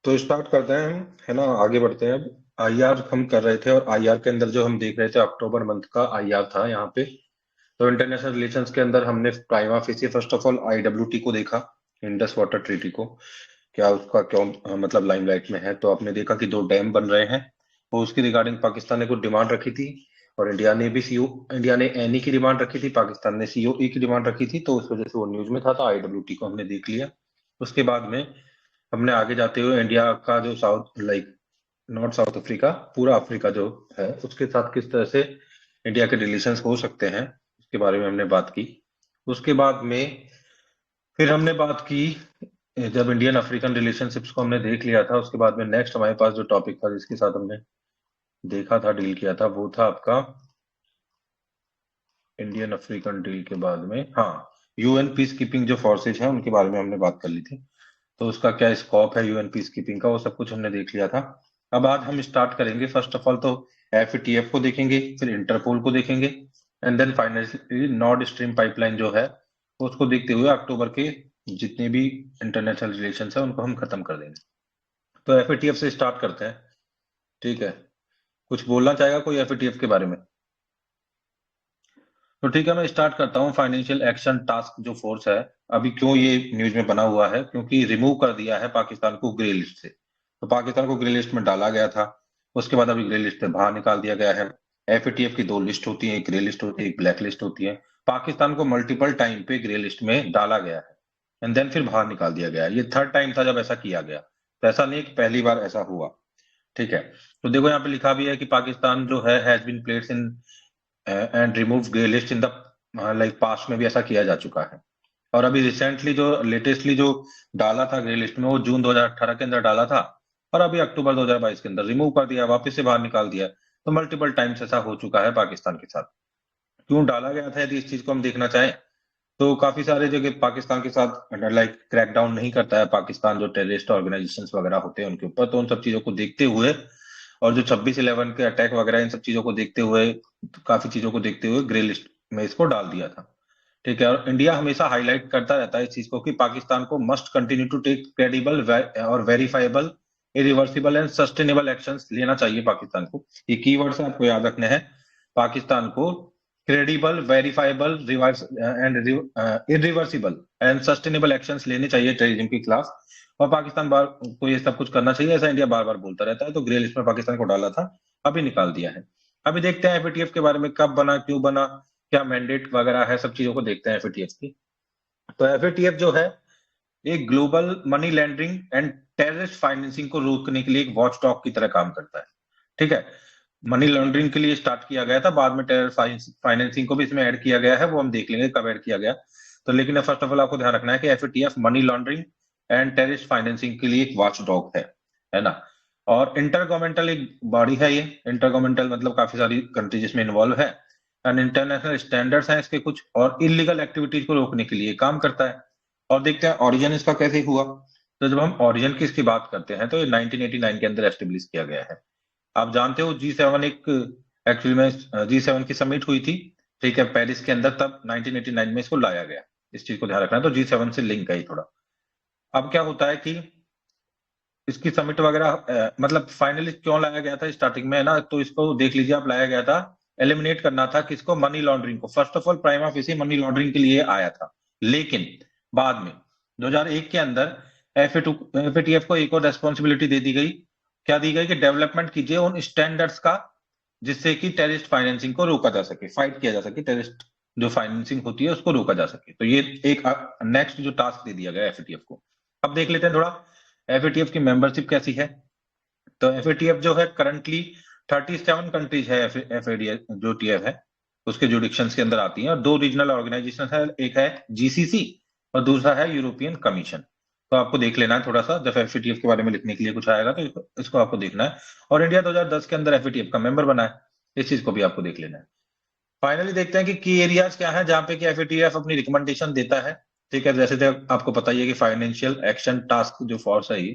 तो स्टार्ट करते हैं हम, है ना। आगे बढ़ते हैं। अब आईआर हम कर रहे थे, और आईआर के अंदर जो हम देख रहे थे, अक्टूबर मंथ का आईआर था यहाँ पे। तो इंटरनेशनल रिलेशंस के अंदर हमने prima facie first of all IWT को देखा, इंडस वाटर ट्रीटी को। क्या उसका क्यों मतलब लाइमलाइट में है, तो आपने देखा कि दो डैम बन रहे हैं। और उसकी रिगार्डिंग पाकिस्तान ने कुछ डिमांड रखी थी, और इंडिया ने एनई की डिमांड रखी थी, पाकिस्तान ने सीओई की डिमांड रखी थी। तो उस वजह से वो न्यूज में था, तो आईडब्ल्यूटी को हमने देख लिया। उसके बाद में हमने आगे जाते हुए इंडिया का जो south like north south Africa, पूरा अफ्रीका जो है, उसके साथ किस तरह से इंडिया के रिलेशंस हो सकते हैं, उसके बारे में हमने बात की। उसके बाद में फिर हमने बात की, जब इंडियन अफ्रीकन रिलेशनशिप्स को हमने देख लिया था, उसके बाद में नेक्स्ट हमारे पास जो टॉपिक था जिसके साथ हमने देखा था, डील किया था, वो था आपका इंडियन अफ्रीकन डील के बाद में, हाँ, यूएन पीस कीपिंग जो फोर्सेज हैं उनके बारे में हमने बात कर ली थी। तो उसका क्या स्कोप है यूएन पीस कीपिंग का, वो सब कुछ हमने देख लिया था। अब आज हम स्टार्ट करेंगे, फर्स्ट ऑफ ऑल तो एफएटीएफ को देखेंगे, फिर इंटरपोल को देखेंगे, and then finally North Stream pipeline जो है उसको देखते हुए अक्टूबर के जितने भी इंटरनेशनल रिलेशन है उनको हम खत्म कर देंगे। तो एफएटीएफ से स्टार्ट करते हैं, ठीक है। कुछ बोलना चाहेगा कोई एफएटीएफ के बारे में? तो ठीक है, मैं स्टार्ट करता हूँ। फाइनेंशियल एक्शन टास्क जो फोर्स है, अभी क्यों ये न्यूज में बना हुआ है, क्योंकि रिमूव कर दिया है पाकिस्तान को ग्रे लिस्ट से। तो पाकिस्तान को ग्रे लिस्ट में डाला गया था, उसके बाद अभी ग्रे लिस्ट से बाहर निकाल दिया गया है। एफएटीएफ की दो लिस्ट होती है, एक ग्रे लिस्ट होती है, एक ब्लैक लिस्ट होती है। पाकिस्तान को मल्टीपल टाइम पे ग्रे लिस्ट में डाला गया है, एंड देन फिर बाहर निकाल दिया गया है। ये थर्ड टाइम था जब ऐसा किया गया, तो ऐसा नहीं है कि पहली बार ऐसा हुआ, ठीक है। तो देखो यहाँ पे लिखा भी है कि पाकिस्तान जो है has been placed in and remove grey list in the like past में भी ऐसा किया जा चुका है। और अभी रिसेंटली जो लेटेस्टली जो डाला था ग्रे लिस्ट में, वो जून 2018 के अंदर डाला था, और अभी अक्टूबर 2022 के अंदर रिमूव कर दिया, वापस से बाहर निकाल दिया। तो मल्टीपल टाइम्स ऐसा हो चुका है पाकिस्तान के साथ। क्यों डाला गया था, यदि इस चीज को हम देखना चाहें, तो काफी सारे जगह पाकिस्तान के साथ लाइक क्रैकडाउन नहीं करता है पाकिस्तान, जो टेररिस्ट ऑर्गेनाइजेशंस वगैरह होते हैं उनके ऊपर। तो उन सब चीजों को देखते हुए, और जो 26/11 के अटैक वगैरह, इन सब चीजों को देखते हुए, काफी चीजों को देखते हुए ग्रे लिस्ट में इसको डाल दिया था, ठीक है। और इंडिया हमेशा हाईलाइट करता रहता है इस चीज को कि पाकिस्तान को must continue to take credible और verifiable, irreversible and sustainable actions लेना चाहिए पाकिस्तान को। ये कीवर्ड्स आपको याद रखने हैं। पाकिस्तान को credible, verifiable, reverse and irreversible and sustainable actions लेने चाहिए टेररिज्म के खिलाफ। और पाकिस्तान बार को ये सब कुछ करना चाहिए, ऐसा इंडिया बार बार बोलता रहता है। तो ग्रे लिस्ट में पाकिस्तान को डाला था, अभी निकाल दिया है। अभी देखते हैं एफएटीएफ के बारे में, कब बना, क्यों बना, क्या मैंडेट वगैरह है, सब चीजों को देखते हैं एफएटीएफ की। तो एफएटीएफ जो है एक global money laundering and terrorist financing को रोकने के लिए एक वॉच डॉग की तरह काम करता है, ठीक है। मनी लॉन्ड्रिंग के लिए स्टार्ट किया गया था, बाद में टेरर फाइनेंसिंग को भी इसमें ऐड किया गया है, वो हम देख लेंगे कब ऐड किया गया। तो लेकिन फर्स्ट ऑफ ऑल आपको ध्यान रखना है कि FATF money laundering and terrorist financing के लिए एक वॉच डॉग है ना। और इंटर गवर्नमेंटल एक बॉडी है ये। इंटर गवर्नमेंटल मतलब काफी सारी कंट्रीज इसमें इन्वॉल्व है, एंड इंटरनेशनल स्टैंडर्ड्स हैं इसके कुछ, और इलीगल एक्टिविटीज को रोकने के लिए काम करता है। और देखते हैं ओरिजिन इसका कैसे हुआ। तो जब हम ओरिजिन की इसकी बात करते हैं, तो ये 1989 के अंदर एस्टेब्लिश किया गया है। आप जानते हो G7 एक, एक्चुअली में G7 की समिट हुई थी, ठीक है, पेरिस के अंदर, तब 1989 में इसको लाया गया। इस चीज को ध्यान रखना है। तो G7 से लिंक है ये थोड़ा। अब क्या होता है कि इसकी समिट वगैरह मतलब फाइनली क्यों लाया गया था स्टार्टिंग में, है ना, तो इसको देख लीजिए आप। लाया गया था, एलिमिनेट करना था किसको, मनी लॉन्ड्रिंग को। First of all prima facie money laundering के लिए आया था, लेकिन बाद में 2001 के अंदर एफएटीएफ को एक और रेस्पॉन्सिबिलिटी दे दी गई। क्या दी गई कि डेवलपमेंट कीजिए उन स्टैंडर्ड्स का जिससे कि टेररिस्ट फाइनेंसिंग को रोका जा सके, फाइट किया जा सके, टेररिस्ट जो फाइनेंसिंग होती है उसको रोका जा सके। तो ये एक नेक्स्ट जो टास्क दे दिया गया एफएटीएफ को। अब देख लेते हैं थोड़ा एफएटीएफ की मेंबरशिप कैसी है। तो एफएटीएफ जो है करंटली 37 कंट्रीज है। एफएटीएफ जो टीएफ है उसके जुडिक्शन के अंदर आती हैं, और दो रीजनल ऑर्गेनाइजेशन है, एक है जीसीसी और दूसरा है यूरोपियन कमीशन। तो आपको देख लेना है थोड़ा सा, जब एफएटीएफ के बारे में लिखने के लिए कुछ आएगा तो इसको आपको देखना है। और इंडिया 2010 के अंदर एफएटीएफ का मेंबर बना है, इस चीज को भी आपको देख लेना है। फाइनली देखते हैं कि की एरियाज क्या है जहां पे कि एफएटीएफ अपनी रिकमेंडेशन देता है, ठीक है। जैसे तो आपको पता ही है कि फाइनेंशियल एक्शन टास्क जो फोर्स है ये,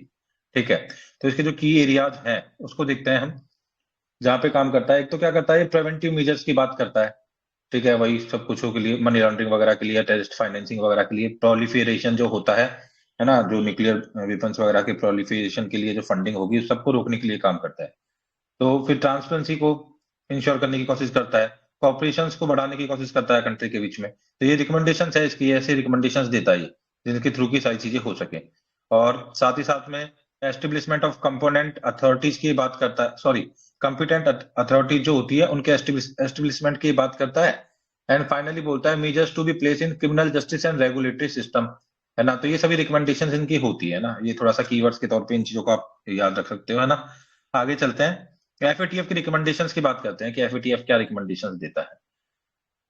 ठीक है। तो इसके जो की एरियाज हैं उसको देखते हैं हम, जहाँ पे काम करता है। एक तो क्या करता है, प्रिवेंटिव मेजर्स की बात करता है, ठीक है। वही सब कुछों के लिए, मनी लॉन्ड्रिंग वगैरह के लिए, टेररिस्ट फाइनेंसिंग वगैरह के लिए, प्रोलिफेरेशन जो होता है है ना, जो न्यूक्लियर वेपन्स वगैरह के प्रोलिफरेशन के लिए जो फंडिंग होगी उस सबको रोकने के लिए काम करता है। तो फिर ट्रांसपेरेंसी को इंश्योर करने की कोशिश करता है, कॉपरेशन को बढ़ाने की कोशिश करता है कंट्री के बीच में। तो ये रिकमेंडेशन है इसकी, ऐसे रिकमेंडेशन देता है ये, जिनके थ्रू की सारी चीजें हो सके। और साथ ही साथ में एस्टेब्लिशमेंट ऑफ कंपोनेंट अथॉरिटीज की बात करता है, सॉरी, कंपिटेंट अथॉरिटी जो होती है उनके एस्टेब्लिशमेंट की बात करता है। एंड फाइनली बोलता है measures to be place in criminal justice and regulatory system, है ना। तो ये सभी रिकमेंडेशन इनकी होती है ना, ये थोड़ा सा कीवर्ड्स के तौर पे इन चीजों को आप याद रख सकते हो, है ना। आगे चलते हैं, एफएटीएफ की रिकमेंडेशंस की बात करते हैं कि एफएटीएफ क्या रिकमेंडेशंस देता है।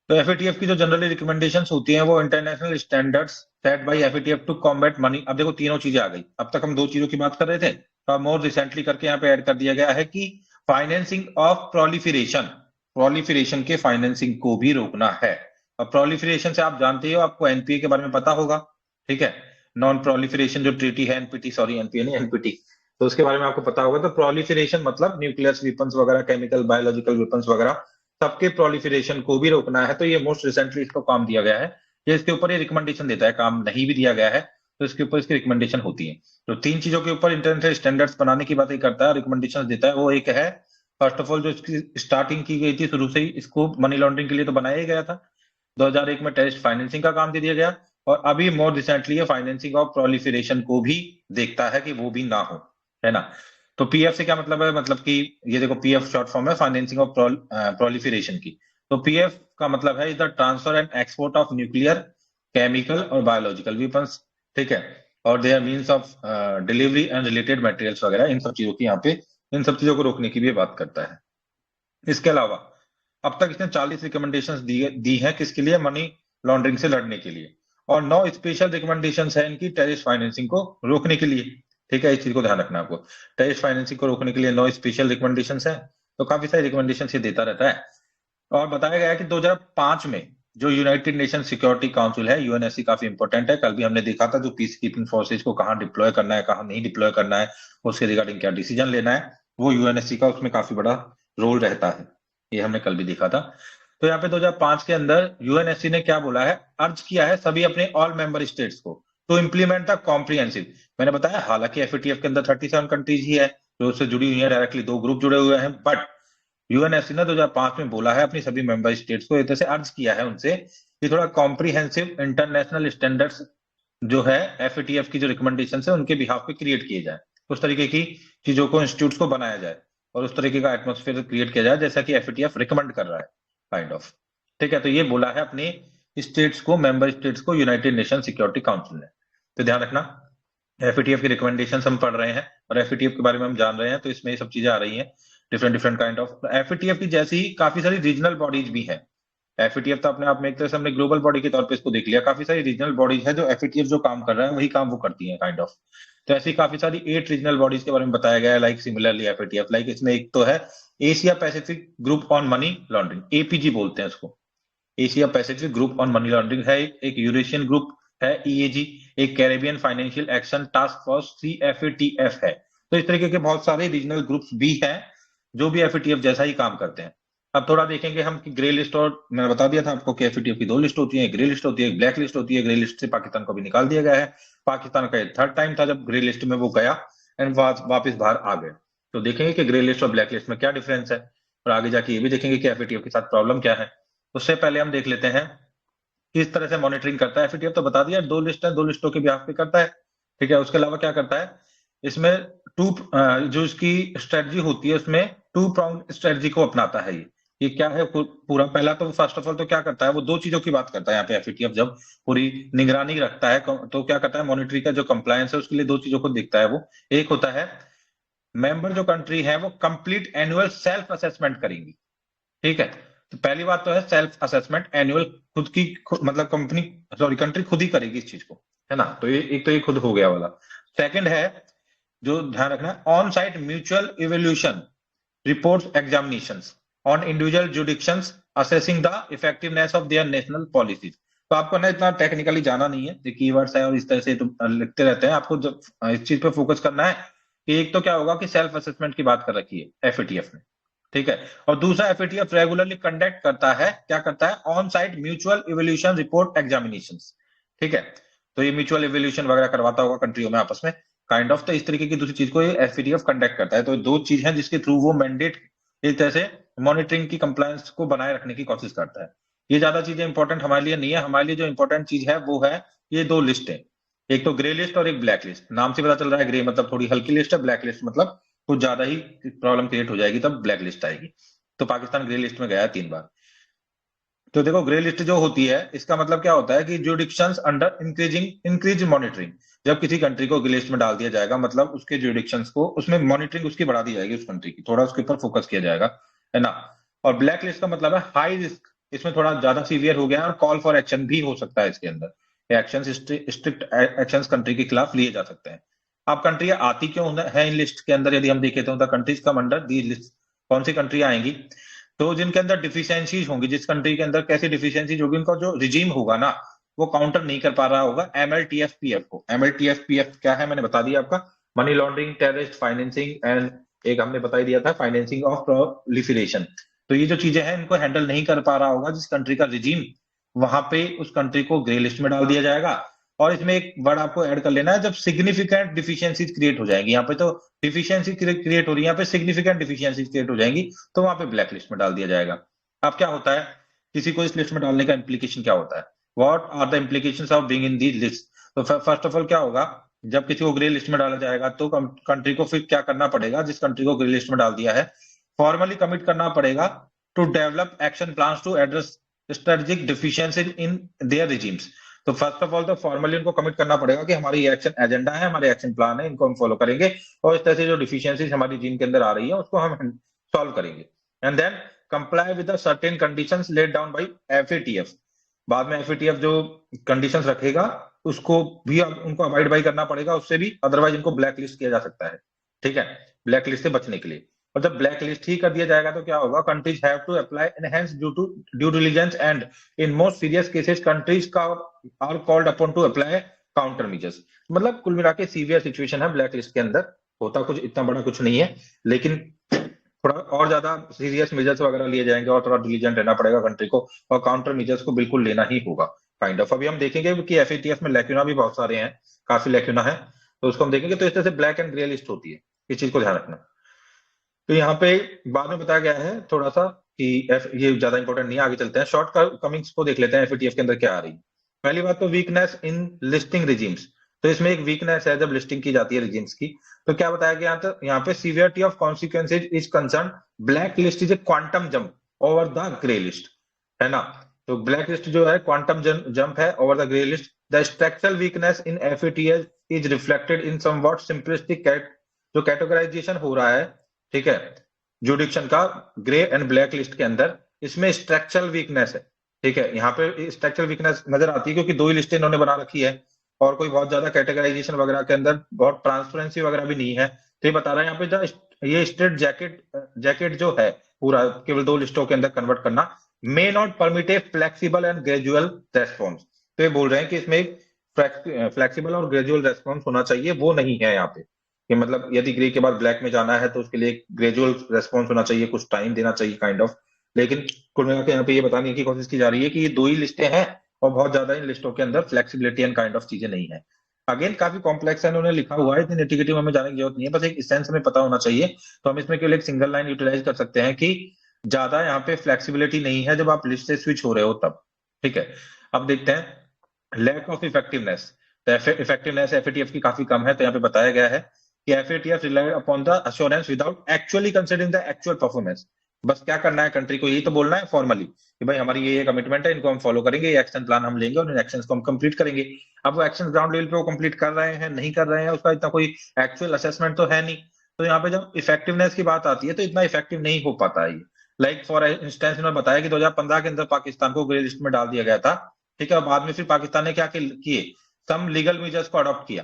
तो एफएटीएफ की जो जनरली रिकमेंडेशंस होती हैं वो international standards set by FATF to combat money. अब देखो तीनों चीजें आ गई, अब तक हम दो चीजों की बात कर रहे थे, तो अब मोर रिसेंटली करके यहाँ पे ऐड कर दिया गया है कि फाइनेंसिंग ऑफ प्रोलिफरेशन, प्रोलिफरेशन के फाइनेंसिंग को भी रोकना है। अब प्रोलिफरेशन से आप जानते हो, आपको एनपीए के बारे में पता होगा, ठीक है। नॉन प्रोलिफरेशन जो ट्रीटी है, एनपीटी, सॉरी एनपीए नहीं एनपीटी, तो उसके बारे में आपको पता होगा। तो प्रोलिफरेशन मतलब न्यूक्लियर वेपन्स वगैरह, केमिकल बायोलॉजिकल वेपन्स वगैरह, सबके प्रोलिफरेशन को भी रोकना है। तो ये मोस्ट रिसेंटली इसको काम दिया गया है, ये इसके ऊपर ये रिकमेंडेशन देता है, काम नहीं भी दिया गया है तो इसके ऊपर इसकी रिकमेंडेशन होती है। तो तीन चीजों के ऊपर इंटरनेशनल स्टैंडर्ड्स बनाने की बात ही करता है, रिकमेंडेशन देता है। वो एक है, फर्स्ट ऑफ ऑल जो इसकी स्टार्टिंग की गई थी शुरू से ही, इसको मनी लॉन्ड्रिंग के लिए तो बनाया ही गया था, 2001 में टेररिस्ट फाइनेंसिंग का काम दे दिया गया। और अभी मोर रिसेंटली ये फाइनेंसिंग ऑफ प्रोलिफरेशन को भी देखता है कि वो भी ना हो, है ना। तो पीएफ से क्या मतलब है, मतलब कि ये देखो, पीएफ शॉर्ट फॉर्म है फाइनेंसिंग ऑफ प्रोलिफरेशन की। तो पीएफ का मतलब है is the transfer and export of nuclear, chemical और बायोलॉजिकल वेपन्स, ठीक है। और their means of delivery and related materials वगैरह, इन सब चीजों की यहाँ पे, इन सब चीजों को रोकने की भी बात करता है। इसके अलावा अब तक इसने 40 रिकमेंडेशंस दी हैं, किसके लिए, मनी लॉन्ड्रिंग से लड़ने के लिए। और 9 स्पेशल रिकमेंडेशंस है इनकी टेररिस्ट फाइनेंसिंग को रोकने के लिए, ठीक है। इस चीज को ध्यान रखना आपको, टेररिस्ट फाइनेंसिंग को रोकने के लिए 9 स्पेशल रिकमेंडेशंस है। तो काफी सारी रिकमेंडेशंस ये देता रहता है। और बताया गया है कि 2005 में जो यूनाइटेड नेशन सिक्योरिटी काउंसिल है, यूएनएससी, काफी इंपॉर्टेंट है। कल भी हमने देखा था, जो पीस कीपिंग फोर्सेज को कहाँ डिप्लॉय करना है, कहाँ नहीं डिप्लॉय करना है, उसके रिगार्डिंग क्या डिसीजन लेना है, वो यूएनएससी का उसमें काफी बड़ा रोल रहता है, ये हमने कल भी देखा था। तो यहाँ पे 2005 के अंदर यूएनएससी ने क्या बोला है, अर्ज किया है सभी अपने ऑल मेंबर स्टेट्स को टू इम्प्लीमेंट द कॉम्प्रिहेंसिव। मैंने बताया हालांकि एफएटीएफ के अंदर 37 कंट्रीज ही है जो उससे जुड़ी हुई है, डायरेक्टली 2 ग्रुप जुड़े हुए हैं, बट यूएनएससी ने 2005 में बोला है अपनी सभी मेंबर स्टेट्स को, एक तरह से अर्ज किया है उनसे कि थोड़ा कॉम्प्रिहेंसिव इंटरनेशनल स्टैंडर्ड्स जो है एफएटीएफ की जो रिकमेंडेशन है उनके बिहाफ पे क्रिएट किए जाए, उस तरीके की चीजों को, इंस्टीट्यूट को बनाया जाए और उस तरीके का एटमोस्फेयर क्रिएट किया जाए जैसा कि एफएटीएफ रिकमेंड कर रहा है, काइंड ऑफ, ठीक है। तो ये बोला है अपने स्टेट्स को, मेंबर स्टेट्स को, यूनाइटेड नेशन सिक्योरिटी काउंसिल ने। तो ध्यान रखना, एफएटीएफ की रिकमेंडेशन हम पढ़ रहे हैं और एफएटीएफ के बारे में हम जान रहे हैं, तो इसमें ये सब चीजें आ रही हैं, different different kind of. FATF की जैसी ही काफी सारी रीजनल बॉडीज भी हैं। एफएटीएफ तो अपने आप में एक तरह से हमने ग्लोबल बॉडी के तौर पे इसको देख लिया, काफी सारी रीजनल बॉडीज है जो एफएटीएफ जो काम कर रहा है वही काम वो करती है, काइंड ऑफ। तो ऐसी काफी सारी 8 रीजनल बॉडीज के बारे में बताया गया है, लाइक सिमिलरली एफएटीएफ, लाइक इसमें एक तो है Asia Pacific group on money laundering, APG बोलते हैं इसको, Asia Pacific group on money laundering है। एक यूरेशियन ग्रुप है ईएजी, एक Caribbean financial action task force CFATF है। तो इस तरीके के बहुत सारे रीजनल ग्रुप्स भी हैं जो भी एफएटीएफ जैसा ही काम करते हैं। अब थोड़ा देखेंगे हम कि ग्रे लिस्ट, और मैंने बता दिया था आपको कि एफएटीएफ की 2 लिस्ट होती है, एक ग्रे लिस्ट होती है, एक ब्लैक लिस्ट होती है। ग्रे लिस्ट से पाकिस्तान को भी निकाल दिया गया है, पाकिस्तान का ये 3rd टाइम था जब ग्रे लिस्ट में वो गया एंड वापस बाहर आ गए। तो देखेंगे कि ग्रे लिस्ट और ब्लैक लिस्ट में क्या डिफरेंस है, और आगे जाके ये भी देखेंगे कि एफएटीएफ के साथ प्रॉब्लम क्या है। उससे पहले हम देख लेते हैं किस तरह से मॉनिटरिंग करता है एफएटीएफ। तो बता दिया 2 लिस्ट है, 2 लिस्टों के बिहाफ पे करता है, ठीक है। उसके अलावा क्या करता है, इसमें जो इसकी स्ट्रेटजी होती है उसमें 2 pronged स्ट्रेटजी को अपनाता है ये क्या है पूरा। पहला तो फर्स्ट ऑफ ऑल तो क्या करता है, वो 2 चीजों की बात करता है यहाँ पे एफएटीएफ, जब पूरी निगरानी रखता है तो क्या करता है, मॉनिटरी का जो कंप्लायंस है उसके लिए 2 चीजों को देखता है वो। एक होता है, मेंबर जो कंट्री है वो कंप्लीट एनुअल सेल्फ असेसमेंट करेंगी, ठीक है। तो पहली बात तो है सेल्फ असेसमेंट एनुअल, मतलब कंपनी, सॉरी, कंट्री खुद ही करेगी इस चीज को, है ना। तो ये एक तो ये खुद हो गया वाला। सेकंड है, जो ध्यान रखना, on site mutual evaluation reports examinations on individual jurisdictions assessing the effectiveness of their national policies. तो आपको ना इतना टेक्निकली जाना नहीं है, ये कीवर्ड्स है और इस तरह से तो लिखते रहते हैं, आपको जब इस चीज पे फोकस करना है कि एक तो क्या होगा कि सेल्फ असेसमेंट की बात कर रखी है एफएटीएफ ने, ठीक है। और दूसरा, एफएटीएफ रेगुलरली कंडक्ट करता है, क्या करता है, on site mutual evolution report examinations, ठीक है। तो ये म्यूचुअल एवोल्यूशन वगैरह करवाता होगा कंट्रियों में आपस में काइंड ऑफ। तो इस तरीके की दूसरी चीज को ये एफएटीएफ कंडक्ट करता है। तो दो चीज है जिसके थ्रू वो मैंडेट एक तरह से मॉनिटरिंग की कंप्लायंस को बनाए रखने की कोशिश करता है। ये ज्यादा चीजें इंपॉर्टेंट हमारे लिए नहीं है। हमारे लिए जो इंपॉर्टेंट चीज है वो है ये दो लिस्ट है, एक तो ग्रे लिस्ट और एक ब्लैक लिस्ट। नाम से पता चल रहा है ग्रे मतलब थोड़ी हल्की लिस्ट है, ब्लैक लिस्ट मतलब कुछ ज्यादा ही प्रॉब्लम क्रिएट हो जाएगी तब ब्लैक लिस्ट आएगी। तो पाकिस्तान ग्रे लिस्ट में गया है 3 बार। तो देखो ग्रे लिस्ट जो होती है इसका मतलब क्या होता है कि जुडिक्शंस अंडर इंक्रीज मॉनिटरिंग। जब किसी कंट्री को ग्रे लिस्ट में डाल दिया जाएगा मतलब उसके जुडिक्शंस को उसमें मॉनिटरिंग उसकी बढ़ा दी जाएगी, उस कंट्री की थोड़ा उसके ऊपर फोकस किया जाएगा, है ना। और ब्लैक लिस्ट का मतलब है हाई रिस्क, इसमें थोड़ा ज्यादा सीवियर हो गया और कॉल फॉर एक्शन भी हो सकता है इसके अंदर। एक्शन स्ट्रिक्ट एक्शन कंट्री के खिलाफ लिए जा सकते हैं। अब कंट्री आती क्यों है इन लिस्ट के अंदर, यदि हम देखें तो countries come under the list. कौन सी कंट्री आएंगी, तो जिनके अंदर डिफिशियंसीज होंगी, जिस कंट्री के अंदर कैसी डिफिशियंसीज होगी, उनका जो रिजीम होगा ना वो काउंटर नहीं कर पा रहा होगा एमएलटीएफपीएफ को। एमएलटीएफपीएफ क्या है मैंने बता दिया आपका, money laundering, terrorist financing and एक हमने बता ही दिया था फाइनेंसिंग ऑफ प्रोलिफरेशन। तो ये जो चीजें हैं इनको हैंडल नहीं कर पा रहा होगा जिस कंट्री का रिजीम, वहां पे उस कंट्री को ग्रे लिस्ट में डाल दिया जाएगा। और इसमें एक वर्ड आपको ऐड कर लेना है, जब सिग्निफिकेंट डिफिशियंसीज क्रिएट हो जाएंगी, यहाँ पे तो डिफिशियंसी क्रिएट हो रही है, यहाँ पे सिग्निफिकेंट डिफिशियंसीज क्रिएट हो जाएंगी तो वहां पे ब्लैक लिस्ट में डाल दिया जाएगा। अब क्या होता है, किसी को इस लिस्ट में डालने का इम्प्लीकेशन क्या होता है, what are the implications of being in the list. तो फर्स्ट ऑफ ऑल क्या होगा, जब किसी को ग्रे लिस्ट में डाला जाएगा तो कंट्री को फिर क्या करना पड़ेगा, जिस कंट्री को ग्रे लिस्ट में डाल दिया है फॉर्मली कमिट करना पड़ेगा to develop action plan to address strategic deficiency in their regimes. तो फर्स्ट ऑफ ऑल तो फॉर्मली उनको कमिट करना पड़ेगा कि हमारी एक्शन एजेंडा है, हमारे एक्शन प्लान है, इनको हम फॉलो करेंगे और इस तरह से जो डिफिशियंसीज हमारी जीन के अंदर आ रही है उसको हम सॉल्व करेंगे। And then comply with certain conditions laid down by FATF. बाद में एफएटीएफ जो कंडीशंस रखेगा उसको भी उनको अवॉइड बाई करना पड़ेगा उससे भी, अदरवाइज इनको ब्लैक लिस्ट किया जा सकता है। ठीक है, ब्लैक लिस्ट से बचने के लिए। और जब ब्लैक लिस्ट ही कर दिया जाएगा तो क्या होगा, countries have to apply enhance due diligence and in most serious cases countries का are called upon to apply countermeasures. मतलब कुल मिला के सीवियर सिचुएशन है ब्लैक लिस्ट के अंदर, होता कुछ इतना बड़ा कुछ नहीं है, लेकिन थोड़ा और ज्यादा सीरियस मेजर्स वगैरह लिए जाएंगे और थोड़ा डिलीजेंट रहना पड़ेगा कंट्री को और काउंटर मेजर्स को बिल्कुल लेना ही होगा काइंड ऑफ। अभी हम देखेंगे कि एफएटीएफ में लैक्यूना भी बहुत सारे हैं, काफी लैक्यूना है, तो उसको हम देखेंगे। तो इस तरह से ब्लैक एंड ग्रे लिस्ट होती है, इस चीज को ध्यान रखना। तो यहाँ पे बाद में बताया गया है थोड़ा सा कि ये ज्यादा इंपॉर्टेंट नहीं है, आगे चलते हैं। शॉर्ट कमिंग्स को देख लेते हैं एफएटीएफ के अंदर क्या आ रही है। पहली बात तो वीकनेस इन लिस्टिंग रिजीम्स। तो इसमें एक वीकनेस है जब लिस्टिंग की जाती है रिजीम्स की। तो क्या बताया गया, तो यहाँ पे severity of consequences is concern black list is a quantum jump over the grey list, है ना। तो ब्लैक लिस्ट जो है क्वांटम जंप है over the grey list. The structural weakness in FATF is reflected in somewhat simplistic जो categorisation हो रहा है, ठीक है, जुडिक्शन का ग्रे एंड ब्लैक लिस्ट के अंदर, इसमें स्ट्रक्चरल वीकनेस है। ठीक है, यहाँ पे स्ट्रक्चरल वीकनेस नजर आती है क्योंकि दो ही लिस्टें इन्होंने बना रखी है और कोई बहुत ज्यादा कैटेगराइजेशन वगैरह के अंदर बहुत ट्रांसपेरेंसी वगैरह भी नहीं है। तो ये बता रहा है यहाँ पे ये स्ट्रेट जैकेट जो है पूरा केवल दो लिस्टों के अंदर कन्वर्ट करना may not permit A flexible and gradual response. तो ये बोल रहे हैं कि इसमें फ्लेक्सिबल और ग्रेजुअल रेस्पॉन्स होना चाहिए, वो नहीं है यहाँ पे। कि मतलब यदि ग्रे के बाद ब्लैक में जाना है तो उसके लिए ग्रेजुअल रेस्पॉन्स होना चाहिए, कुछ टाइम देना चाहिए काइंड ऑफ। लेकिन कुल मिला के यहाँ पे ये बताने की कोशिश की जा रही है कि ये दो ही लिस्टें हैं और बहुत ज्यादा इन लिस्टों के अंदर फ्लेक्सिबिलिटी एंड काइंड ऑफ चीजें नहीं है। अगेन काफी कॉम्प्लेक्स है, उन्होंने लिखा हुआ है, इतनी नेटिविटी में हमें जाने की जरूरत नहीं है, बस एक सेंस हमें पता होना चाहिए। तो हम इसमें केवल एक सिंगल लाइन यूटिलाइज कर सकते हैं कि ज्यादा यहाँ पे फ्लेक्सिबिलिटी नहीं है जब आप लिस्ट से स्विच हो रहे हो तब। ठीक है, अब देखते हैं लैक ऑफ इफेक्टिवनेस। तो इफेक्टिवनेस एफएटीएफ की काफी कम है, तो यहाँ पे बताया गया है कि FATF relied upon the assurance without actually considering the actual performance. बस क्या करना है कंट्री को, यही तो बोलना है फॉर्मली कि भाई हमारी ये कमिटमेंट है, इनको हम फॉलो करेंगे, ये एक्शन प्लान हम लेंगे और इन एक्शंस को हम कंप्लीट करेंगे। अब वो एक्शन ग्राउंड लेवल पे वो कंप्लीट कर रहे हैं नहीं कर रहे हैं उसका इतना कोई एक्चुअल असेसमेंट तो है नहीं। तो यहाँ पे जब इफेक्टिवनेस की बात आती है तो इतना इफेक्टिव नहीं हो पाता है। लाइक फॉर इंस्टेंस इन्होंने बताया कि 2015 के अंदर पाकिस्तान को ग्रे लिस्ट में डाल दिया गया था। ठीक है, और बाद में फिर पाकिस्तान ने क्या किए, सम लीगल मेजर्स को अडॉप्ट किया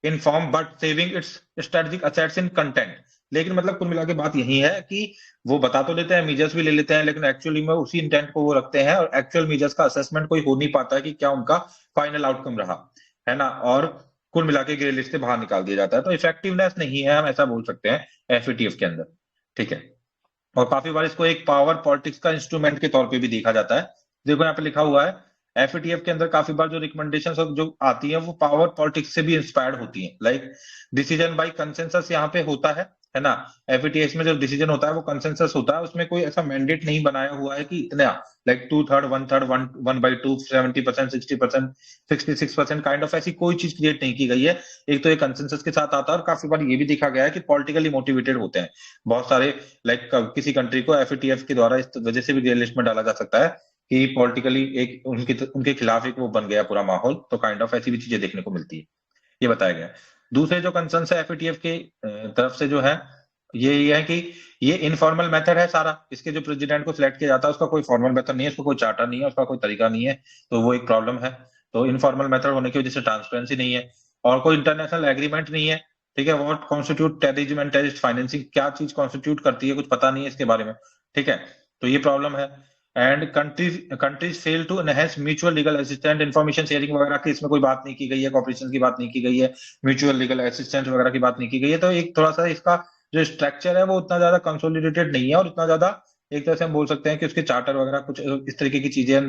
in form but saving it's strategic assets in content. लेकिन मतलब कुल मिला के बात यही है कि वो बता तो देते हैं, मेजर्स भी ले लेते हैं, लेकिन एक्चुअली में उसी इंटेंट को वो रखते हैं और एक्चुअल मेजर्स का असेसमेंट कोई हो नहीं पाता है कि क्या उनका फाइनल आउटकम रहा, है ना। और कुल मिला के ग्रे लिस्ट से बाहर निकाल दिया जाता है। तो इफेक्टिवनेस नहीं है, हम ऐसा बोल सकते हैं एफएटीएफ के अंदर। ठीक है, और काफी बार इसको एक पावर पॉलिटिक्स का इंस्ट्रूमेंट के तौर पे भी देखा जाता है। देखो यहाँ पे लिखा हुआ है एफएटीएफ के अंदर काफी बार जो रिकमेंडेशंस जो आती है वो पावर पॉलिटिक्स से भी इंस्पायर्ड होती है। लाइक डिसीजन बाय कंसेंसस यहाँ पे होता है ना। एफएटीएफ में जो डिसीजन होता है वो कंसेंसस होता है, उसमें कोई ऐसा मैंडेट नहीं बनाया हुआ है कि इतना, लाइक 2/3, 1/3, 1/2, 70%, 60%, 66% काइंड ऑफ, ऐसी कोई चीज क्रिएट नहीं की गई है। एक तो ये कंसेंसस के साथ आता है, और काफी बार ये भी देखा गया है कि पॉलिटिकली मोटिवेटेड होते हैं बहुत सारे। लाइक किसी कंट्री को एफएटीएफ के द्वारा इस वजह से भी ग्रे लिस्ट में डाला जा सकता है कि पॉलिटिकली एक उनके खिलाफ एक वो बन गया पूरा माहौल, तो काइंड ऑफ ऐसी भी चीजें देखने को मिलती है, ये बताया गया है। दूसरे जो कंसर्न है एफएटीएफ के तरफ से जो है, ये है कि ये इनफॉर्मल मेथड है सारा। इसके जो प्रेसिडेंट को सिलेक्ट किया जाता है उसका कोई फॉर्मल मेथड नहीं है, उसका कोई चार्टर नहीं है, उसका कोई तरीका नहीं है, तो वो एक प्रॉब्लम है। तो इनफॉर्मल मेथड होने की वजह से ट्रांसपेरेंसी नहीं है, और कोई इंटरनेशनल एग्रीमेंट नहीं है। ठीक है, what constitute terrorism and terrorist financing, क्या चीज कॉन्स्टिट्यूट करती है कुछ पता नहीं है इसके बारे में। ठीक है, तो ये प्रॉब्लम है। And countries fail to enhance mutual legal assistant, information sharing वगैरह की इसमें कोई बात नहीं की गई है, कॉपरेशन की बात नहीं की गई है, म्यूचुअल लीगल असिस्टेंट वगैरह की बात नहीं की गई है। तो एक थोड़ा सा इसका जो स्ट्रक्चर है वो उतना ज्यादा कंसोलिडेटेड नहीं है, और उतना ज्यादा एक तरह से हम बोल सकते हैं कि उसके चार्टर वगैरह कुछ इस तरीके की चीजें,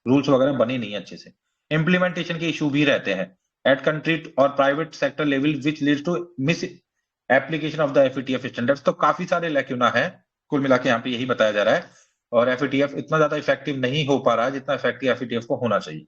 रूल्स वगैरह बनी नहीं है अच्छे से। इम्प्लीमेंटेशन के इशू भी रहते हैं एट कंट्री और private sector level which leads to misapplication of the FATF standards. तो काफी सारे लैक्यूना है, कुल मिला के यहाँ पे यही बताया जा रहा है। और एफएटीएफ इतना ज्यादा इफेक्टिव नहीं हो पा रहा है जितना इफेक्टिव एफएटीएफ को होना चाहिए।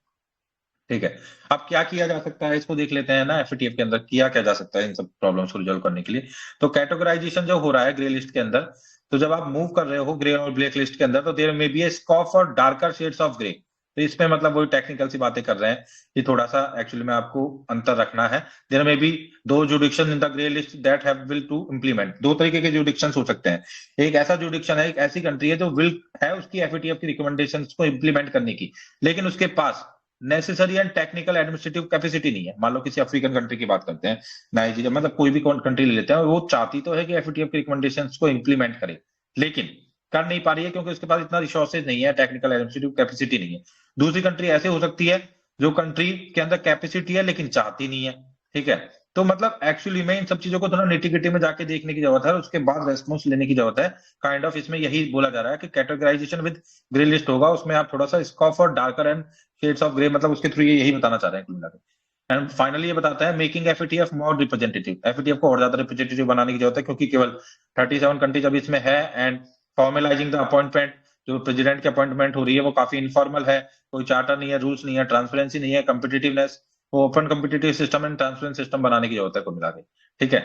ठीक है, अब क्या किया जा सकता है इसको देख लेते हैं ना। एफएटीएफ के अंदर किया क्या जा सकता है इन सब प्रॉब्लम्स को रिजॉल्व करने के लिए। तो कैटेगराइजेशन जो हो रहा है ग्रे लिस्ट के अंदर, तो जब आप मूव कर रहे हो ग्रे और ब्लैक लिस्ट के अंदर, तो there may be a scope for darker shades of grey. तो इसमें मतलब वही टेक्निकल सी बातें कर रहे हैं कि थोड़ा सा एक्चुअली में आपको अंतर रखना है। There may be two jurisdiction in the grey list that have will to implement. दो तरीके के जुडिक्शन हो सकते हैं। एक ऐसा जुडिक्शन है, एक ऐसी कंट्री है जो विल है उसकी एफएटीएफ की रिकमेंडेशंस को इंप्लीमेंट करने की, लेकिन उसके पास necessary and technical administrative capacity नहीं है। मान लो किसी अफ्रीकन कंट्री की बात करते हैं, नाइजीरिया, मतलब कोई भी कंट्री ले लेते हैं, और वो चाहती तो है कि एफएटीएफ की रिकमेंडेशंस को इंप्लीमेंट करे, लेकिन कर नहीं पा रही है क्योंकि उसके पास इतना रिसोर्सेज नहीं है, टेक्निकल एडमिनिस्ट्रेटिव कैपेसिटी नहीं है। दूसरी कंट्री ऐसे हो सकती है जो कंट्री के अंदर कैपेसिटी है लेकिन चाहती नहीं है। ठीक है, तो मतलब एक्चुअली में इन सब चीजों को थोड़ा निटी में जाके देखने की जरूरत है, और उसके बाद रेस्पॉन्स लेने की जरूरत है। काइंड ऑफ इसमें यही बोला जा रहा है कि कैटेगराइजेशन विद ग्रे लिस्ट होगा, उसमें आप थोड़ा सा स्कोप और darker and shades of grey, मतलब उसके थ्रू ये यही बताना चाह रहे हैं कुल मिलाकर। एंड फाइनली ये बताता है मेकिंग एफएटीएफ मोर रिप्रेजेंटेटिव। एफएटीएफ को और ज्यादा रिप्रेजेंटेटिव बनाने की जरूरत है क्योंकि केवल 37 कंट्रीज अभी इसमें है। एंड फॉर्मलाइजिंग द अपॉइंटमेंट, जो प्रेसिडेंट की अपॉइंटमेंट हो रही है वो काफी इनफॉर्मल है, कोई चार्टर नहीं है, रूल्स नहीं है, ट्रांसपेरेंसी नहीं है, कम्पिटिटिवनेस, वो open competitive system and transparent system बनाने की जरूरत है कुल मिला के। ठीक है,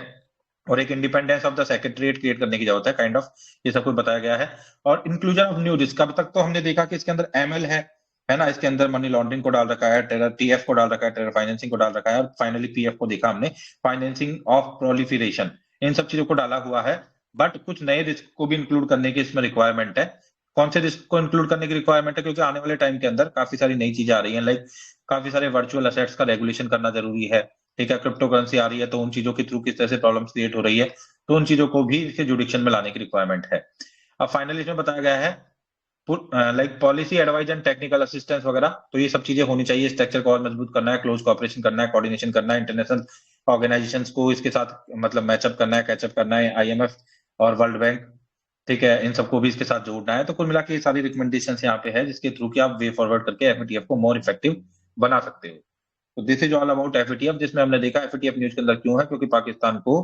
और एक independence of the secretariat create करने की जरूरत है, काइंड ऑफ ये सब कुछ बताया गया है। और इंक्लूजन ऑफ न्यू रिस्क, अब तक तो हमने देखा कि इसके अंदर एमएल है ना, इसके अंदर मनी लॉन्ड्रिंग को डाल रखा है, टेरर टीएफ को डाल रखा है, टेरर फाइनेंसिंग को डाल रखा है, और फाइनली पीएफ को देखा हमने, फाइनेंसिंग ऑफ प्रोलिफरेशन, इन सब चीजों को डाला हुआ है। बट कुछ नए रिस्क को भी इंक्लूड करने की इसमें रिक्वायरमेंट है। कौन से रिस्क को इंक्लूड करने की रिक्वायरमेंट है, क्योंकि आने वाले टाइम के अंदर काफी सारी नई चीजें आ रही हैं, लाइक काफी सारे वर्चुअल असेट्स का रेगुलेशन करना जरूरी है। ठीक है, क्रिप्टो करेंसी आ रही है, तो उन चीजों के थ्रू किस तरह से प्रॉब्लम्स क्रिएट हो रही है, तो उन चीजों को भी इसके जुडिक्शन में लाने की रिक्वायरमेंट है। अब फाइनली इसमें बताया गया है like policy advice and technical assistance वगैरह, तो ये सब चीजें होनी चाहिए। स्ट्रक्चर को और मजबूत करना है, क्लोज कोऑपरेशन करना है, कोऑर्डिनेशन करना है, इंटरनेशनल ऑर्गेनाइजेशंस को इसके साथ मतलब मैचअप करना है, कैचअप करना है, आईएमएफ और वर्ल्ड बैंक। ठीक है, इन सबको भी इसके साथ जोड़ना है। तो कुल मिला के ये सारी रिकमेंडेशन यहाँ पे है जिसके थ्रू कि आप वे फॉरवर्ड करके एफएटीएफ को मोर इफेक्टिव बना सकते हो। तो this is all about FATF, जिसमें हमने देखा एफएटीएफ न्यूज के अंदर क्यों है, क्योंकि पाकिस्तान को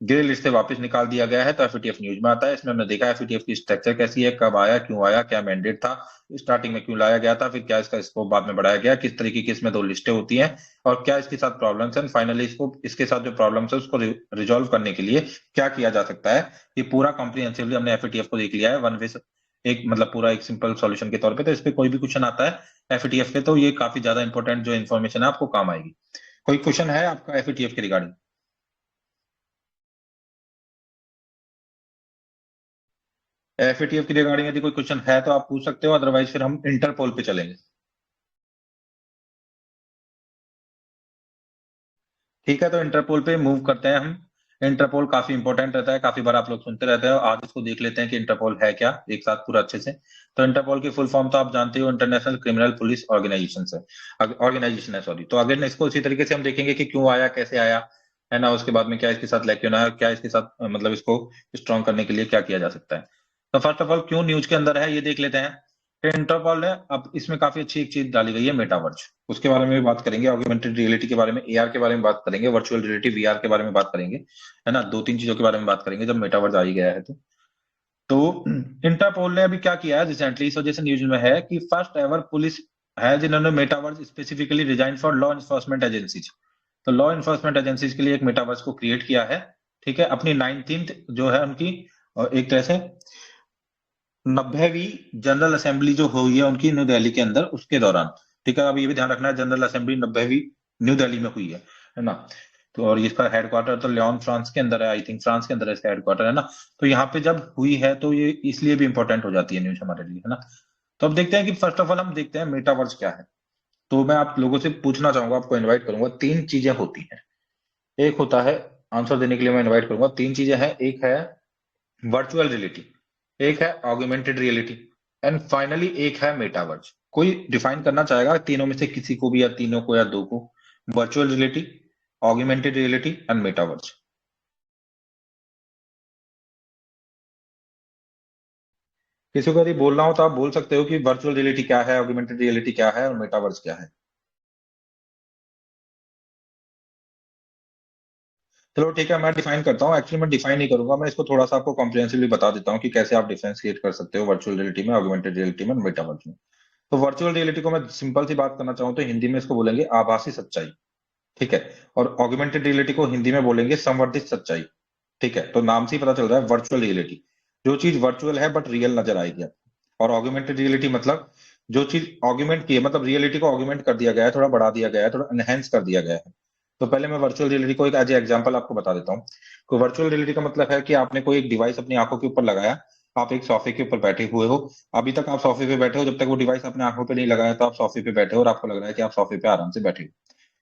ग्रे लिस्ट से वापस निकाल दिया गया है, तो एफएटीएफ न्यूज में आता है। इसमें हमने देखा एफएटीएफ की स्ट्रक्चर कैसी है, कब आया, क्यों आया, क्या मैंडेट था, स्टार्टिंग में क्यों लाया गया था, फिर क्या इसका स्कोप बाद में बढ़ाया गया, किस तरीके की इसमें दो लिस्टें होती हैं, और क्या इसके साथ प्रॉब्लम्स हैं, फाइनली इसको इसके साथ जो प्रॉब्लम्स है उसको रिजॉल्व करने के लिए क्या किया जा सकता है। ये पूरा कॉम्प्रिहेंसिवली हमने एफएटीएफ को देख लिया है वन वे, एक मतलब पूरा एक सिंपल सॉल्यूशन के तौर पे। तो इस पे कोई भी क्वेश्चन आता है एफएटीएफ के, तो ये काफी ज्यादा इंपॉर्टेंट जो इन्फॉर्मेशन है आपको काम आएगी। कोई क्वेश्चन है आपका एफएटीएफ के रिगार्डिंग? एफएटीएफ की रिगार्डिंग यदि कोई क्वेश्चन है तो आप पूछ सकते हो, अदरवाइज फिर हम इंटरपोल पे चलेंगे। ठीक है, तो इंटरपोल पे मूव करते हैं हम। इंटरपोल काफी इंपॉर्टेंट रहता है, काफी बार आप लोग सुनते रहते हो। आज इसको देख लेते हैं कि इंटरपोल है क्या एक साथ पूरा अच्छे से। तो इंटरपोल की फुल फॉर्म तो आप जानते हो, इंटरनेशनल क्रिमिनल पुलिस ऑर्गेनाइजेशन है, ऑर्गेनाइजेशन है, सॉरी। तो अगर इसको इसी तरीके से हम देखेंगे कि क्यों आया, कैसे आया, है ना, उसके बाद में क्या इसके साथ लेके आया, क्या इसके साथ मतलब इसको स्ट्रॉन्ग करने के लिए क्या किया जा सकता है। तो फर्स्ट ऑफ ऑल क्यों न्यूज के अंदर है ये देख लेते हैं। इंटरपॉल है। अब इसमें काफी अच्छी एक चीज डाली गई है, मेटावर्स। उसके बारे में भी बात करेंगे, ऑगमेंटेड रियलिटी के बारे में, एआर के बारे में बात करेंगे, वर्चुअल रियलिटी वीआर के बारे में बात करेंगे, है ना। दो तीन चीजों के बारे में बात करेंगे जब मेटावर्स आ ही गया है तो इंटरपोल ने अभी क्या किया है रिसेंटली, इस वजह से न्यूज में है कि फर्स्ट एवर पुलिस है जिन्होंने metaverse specifically design for law enforcement agencies. तो लॉ इन्फोर्समेंट एजेंसीज के लिए एक मेटावर्स को क्रिएट किया है। ठीक है, अपनी 19th जो है उनकी एक तरह से 90वीं जनरल असेंबली जो हुई है उनकी न्यू दिल्ली के अंदर, उसके दौरान। ठीक है, अब ये भी ध्यान रखना है जनरल असेंबली 90वीं न्यू दिल्ली में हुई है ना। तो और इसका हेडक्वार्टर तो लियोन फ्रांस के अंदर है, आई थिंक फ्रांस के अंदर है इसका हेडक्वार्टर, है ना। तो यहाँ पे जब हुई है तो ये इसलिए भी इंपॉर्टेंट हो जाती है न्यूज हमारे लिए, है ना। तो अब देखते हैं कि फर्स्ट ऑफ ऑल हम देखते हैं मेटावर्स क्या है। तो मैं आप लोगों से पूछना चाहूंगा, आपको इनवाइट करूंगा, तीन चीजें होती हैं। एक होता है, आंसर देने के लिए मैं इनवाइट करूंगा, तीन चीजें हैं। एक है वर्चुअल रियलिटी, एक है ऑगमेंटेड रियलिटी, एंड फाइनली एक है मेटावर्स। कोई डिफाइन करना चाहेगा तीनों में से किसी को भी, या तीनों को, या दो को? Virtual reality, augmented reality and metaverse. किसी को यदि बोलना हो तो आप बोल सकते हो कि वर्चुअल रियलिटी क्या है, ऑगमेंटेड रियलिटी क्या है, और मेटावर्स क्या है। चलो ठीक है, मैं डिफाइन करता हूँ। एक्चुअली मैं डिफाइन नहीं करूंगा, मैं इसको थोड़ा सा आपको कॉम्प्रिहेंसिवली बता देता हूँ कि कैसे आप डिफरेंशिएट कर सकते हो वर्चुअल रियलिटी में, ऑगमेंटेड रियलिटी में, मेटावर्स में। तो वर्चुअल रियलिटी को मैं सिंपल सी बात करना चाहूँ तो हिंदी में इसको बोलेंगे आभासी सच्चाई। ठीक है। और ऑगमेंटेड रियलिटी को हिंदी में बोलेंगे संवर्धित सच्चाई। ठीक है, तो नाम से ही पता चल रहा है वर्चुअल रियलिटी, जो चीज वर्चुअल है बट रियल नजर आएगी आपको। और ऑगमेंटेड रियलिटी मतलब जो चीज ऑगमेंट की है, मतलब रियलिटी को ऑगमेंट कर दिया गया है, थोड़ा बढ़ा दिया गया है, थोड़ा एनहेंस कर दिया गया है। तो पहले मैं वर्चुअल रियलिटी को एक एज एग्जांपल आपको बता देता हूँ। तो वर्चुअल रियलिटी का मतलब है कि आपने कोई एक डिवाइस अपनी आंखों के ऊपर लगाया, आप एक सोफे के ऊपर बैठे हुए हो। अभी तक आप सोफे पे बैठे हो, जब तक वो डिवाइस अपने आंखों पे नहीं लगाया तो आप सोफे पे बैठे हो, और आपको लग रहा है कि आप सोफे पे आराम से बैठे हो।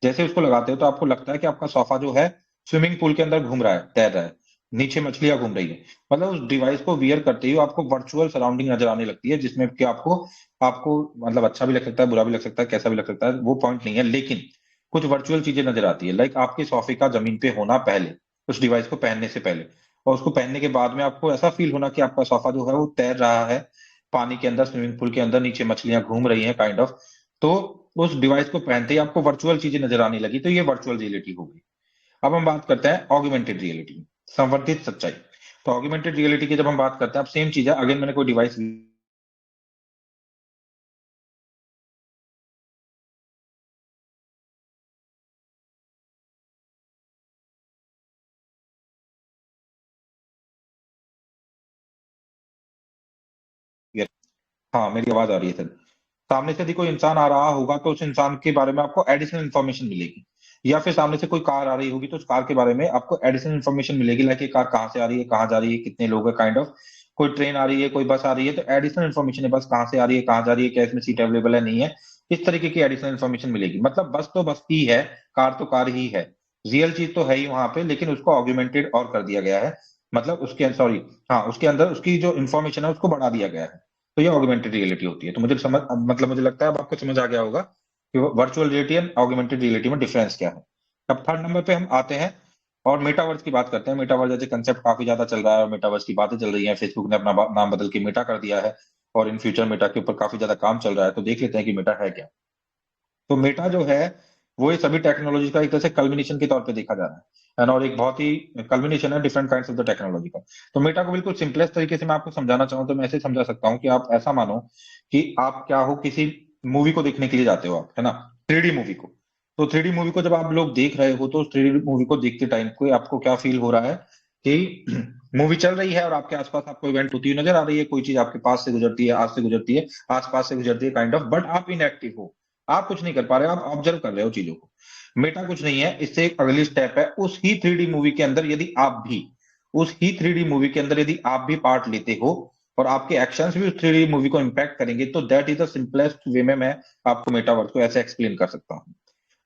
जैसे उसको लगाते हो तो आपको लगता है कि आपका सोफा जो है स्विमिंग पूल के अंदर घूम रहा है, तैर रहा है, नीचे मछलियां घूम रही है। मतलब उस डिवाइस को वियर करते ही आपको वर्चुअल सराउंडिंग नजर आने लगती है, जिसमें कि आपको आपको मतलब अच्छा भी लग सकता है, बुरा भी लग सकता है, कैसा भी लग सकता है, वो पॉइंट नहीं है। लेकिन कुछ वर्चुअल चीजें नजर आती है, लाइक आपके सोफे का जमीन पे होना पहले, उस डिवाइस को पहनने से पहले, और उसको पहनने के बाद में आपको ऐसा फील होना कि आपका सोफा जो है वो तैर रहा है पानी के अंदर, स्विमिंग पूल के अंदर, नीचे मछलियां घूम रही हैं काइंड ऑफ। तो उस डिवाइस को पहनते ही आपको वर्चुअल चीजें नजर आने लगी, तो ये वर्चुअल रियलिटी होगी। अब हम बात करते हैं ऑगमेंटेड रियलिटी, संवर्धित सच्चाई। तो ऑगमेंटेड रियलिटी की जब हम बात करते हैं, अब सेम चीज है, अगेन मैंने कोई डिवाइस हाँ मेरी आवाज आ रही है सर। सामने से यदि कोई इंसान आ रहा होगा तो उस इंसान के बारे में आपको एडिशनल इन्फॉर्मेशन मिलेगी। या फिर सामने से कोई कार आ रही होगी तो उस कार के बारे में आपको एडिशनल इन्फॉर्मेशन मिलेगी, लाइक ये कार कहाँ से आ रही है, कहाँ जा रही है, कितने लोग हैं काइंड ऑफ। कोई ट्रेन आ रही है, कोई बस आ रही है, तो एडिशनल इन्फॉर्मेशन है, बस कहाँ से आ रही है, कहाँ जा रही है, क्या इसमें सीट अवेलेबल है, नहीं है, इस तरीके की एडिशनल इन्फॉर्मेशन मिलेगी। मतलब बस तो बस ही है, कार तो कार ही है, रियल चीज तो है ही वहां पे, लेकिन उसको ऑग्यूमेंटेड और कर दिया गया है। मतलब उसके सॉरी, हाँ उसके अंदर उसकी जो इन्फॉर्मेशन है उसको बढ़ा दिया गया है। तो ये ऑगमेंटेड रियलिटी होती है। तो मुझे समझ मतलब मुझे लगता है अब आपको समझ आ गया होगा कि virtual reality and augmented reality में डिफरेंस क्या है। अब थर्ड नंबर पे हम आते हैं और मेटावर्स की बात करते हैं। मेटावर्स जैसे कंसेप्ट काफी ज्यादा चल रहा है और मेटावर्स की बातें चल रही हैं, फेसबुक ने अपना नाम बदल के मेटा कर दिया है, और इन फ्यूचर मेटा के ऊपर काफी ज्यादा काम चल रहा है। तो देख लेते हैं कि मेटा है क्या। तो मेटा जो है वो ये सभी टेक्नोलॉजी का एक तरह से कल्मिनेशन के तौर पे देखा जा रहा है और एक बहुत ही कल्मिनेशन है different kinds of the technology का। तो मेटा को बिल्कुल सिंपलेस्ट तरीके से मैं आपको समझाना चाहूँ तो मैं ऐसे समझा सकता हूँ कि आप ऐसा मानो कि आप क्या हो, किसी मूवी को देखने के लिए जाते हो आप, है ना, 3D मूवी को। तो 3D मूवी को जब आप लोग देख रहे हो तो उस 3D मूवी को देखते टाइम को आपको क्या फील हो रहा है कि मूवी चल रही है और आपके आसपास आपको इवेंट होती हुई नजर आ रही है, कोई चीज आपके पास से गुजरती है, आज से गुजरती है, आसपास से गुजरती है काइंड ऑफ, बट आप इनएक्टिव हो, आप कुछ नहीं कर पा रहे हो, आप ऑब्जर्व कर रहे हो चीजों को। मेटा कुछ नहीं है, इससे एक अगली स्टेप है, उस ही 3D मूवी के अंदर यदि आप भी, उस ही 3D मूवी के अंदर यदि आप भी पार्ट लेते हो और आपके एक्शंस भी उस 3D मूवी को इंपैक्ट करेंगे, तो that is the simplest way में मैं आपको मेटावर्स को ऐसे एक्सप्लेन कर सकता हूँ।